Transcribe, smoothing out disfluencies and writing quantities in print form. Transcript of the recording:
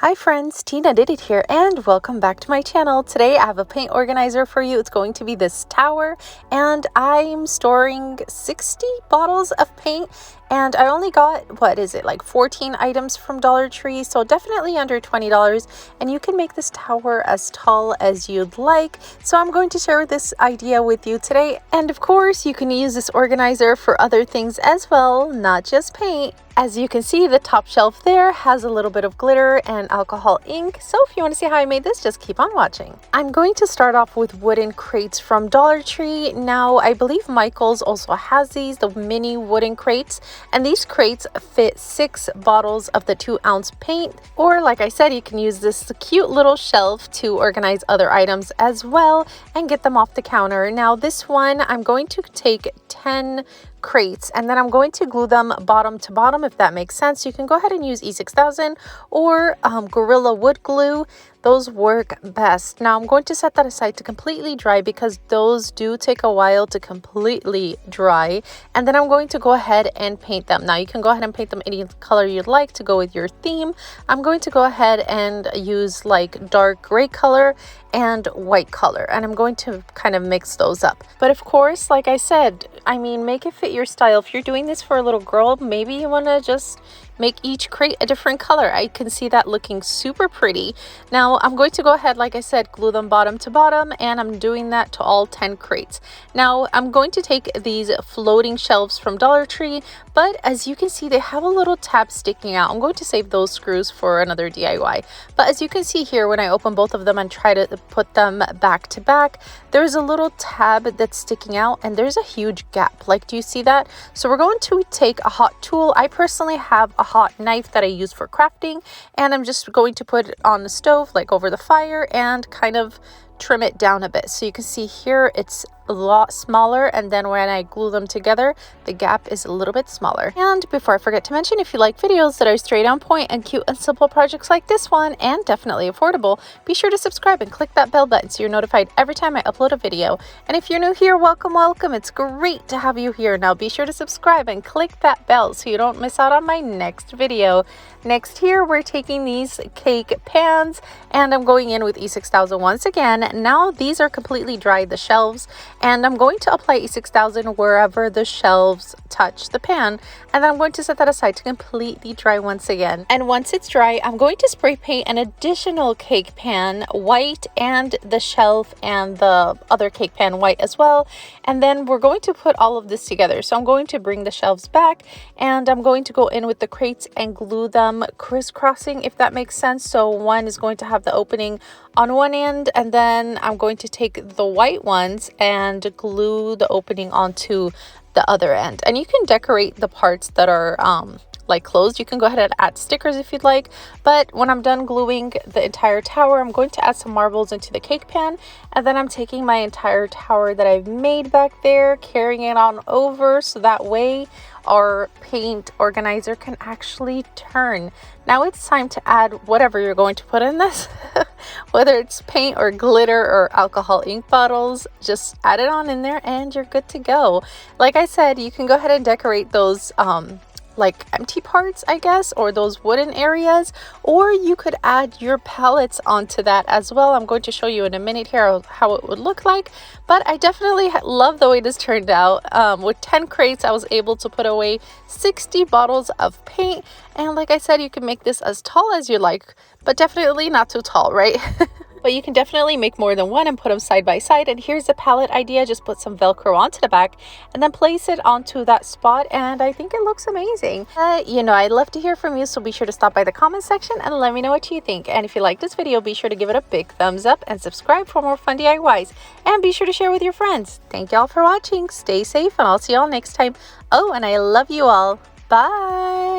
Hi friends, Tina did it here and welcome back to my channel. Today I have a paint organizer for you. It's going to be this tower and I'm storing 60 bottles of paint and I only got, what is it, like 14 items from Dollar Tree, so definitely under $20, and you can make this tower as tall as you'd like. So I'm going to share this idea with you today, and of course you can use this organizer for other things as well, not just paint. As you can see, the top shelf there has a little bit of glitter and alcohol ink. So if you want to see how I made this, just keep on watching. I'm going to start off with wooden crates from Dollar Tree. Now, I believe Michael's also has these, the mini wooden crates. And these crates fit 6 bottles of the 2-ounce paint. Or like I said, you can use this cute little shelf to organize other items as well and get them off the counter. Now, this one, I'm going to take 10 crates and then I'm going to glue them bottom to bottom, if that makes sense. You can go ahead and use E6000 or Gorilla Wood Glue. Those work best. Now I'm going to set that aside to completely dry because those do take a while to completely dry, and then I'm going to go ahead and paint them. Now you can go ahead and paint them any color you'd like to go with your theme. I'm going to go ahead and use like dark gray color and white color, and I'm going to kind of mix those up. But of course, like I said, I mean, make it fit your style. If you're doing this for a little girl, maybe you want to just make each crate a different color. I can see that looking super pretty. Now I'm going to go ahead, like I said, glue them bottom to bottom, and I'm doing that to all 10 crates. Now I'm going to take these floating shelves from Dollar Tree, but as you can see, they have a little tab sticking out. I'm going to save those screws for another DIY. But as you can see here, when I open both of them and try to put them back to back, there's a little tab that's sticking out and there's a huge gap. Like, do you see that? So we're going to take a hot tool. I personally have a hot knife that I use for crafting, and I'm just going to put it on the stove, like over the fire, and kind of trim it down a bit. So you can see here it's a lot smaller, and then when I glue them together, the gap is a little bit smaller. And before I forget to mention, if you like videos that are straight on point and cute and simple projects like this one, and definitely affordable, be sure to subscribe and click that bell button so you're notified every time I upload a video. And if you're new here, welcome. It's great to have you here. Now be sure to subscribe and click that bell so you don't miss out on my next video. Next here, we're taking these cake pans and I'm going in with E6000 once again. Now these are completely dry, the shelves, and I'm going to apply E6000 wherever the shelves touch the pan, and then I'm going to set that aside to completely dry once again. And once it's dry, I'm going to spray paint an additional cake pan white and the shelf and the other cake pan white as well, and then we're going to put all of this together. So I'm going to bring the shelves back and I'm going to go in with the crates and glue them crisscrossing, if that makes sense. So one is going to have the opening on one end, and then I'm going to take the white ones and glue the opening onto the other end. And you can decorate the parts that are like closed. You can go ahead and add stickers if you'd like, but when I'm done gluing the entire tower, I'm going to add some marbles into the cake pan, and then I'm taking my entire tower that I've made back there, carrying it on over so that way our paint organizer can actually turn. Now it's time to add whatever you're going to put in this, whether it's paint or glitter or alcohol ink bottles. Just add it on in there and you're good to go. Like I said, you can go ahead and decorate those like empty parts, I guess, or those wooden areas, or you could add your palettes onto that as well. I'm going to show you in a minute here how it would look like, but I definitely love the way this turned out. With 10 crates, I was able to put away 60 bottles of paint, and like I said, you can make this as tall as you like, but definitely not too tall, right? But you can definitely make more than one and put them side by side. And here's the palette idea. Just put some Velcro onto the back and then place it onto that spot. And I think it looks amazing. You know, I'd love to hear from you. So be sure to stop by the comment section and let me know what you think. And if you like this video, be sure to give it a big thumbs up and subscribe for more fun DIYs. And be sure to share with your friends. Thank y'all for watching. Stay safe and I'll see y'all next time. Oh, and I love you all. Bye.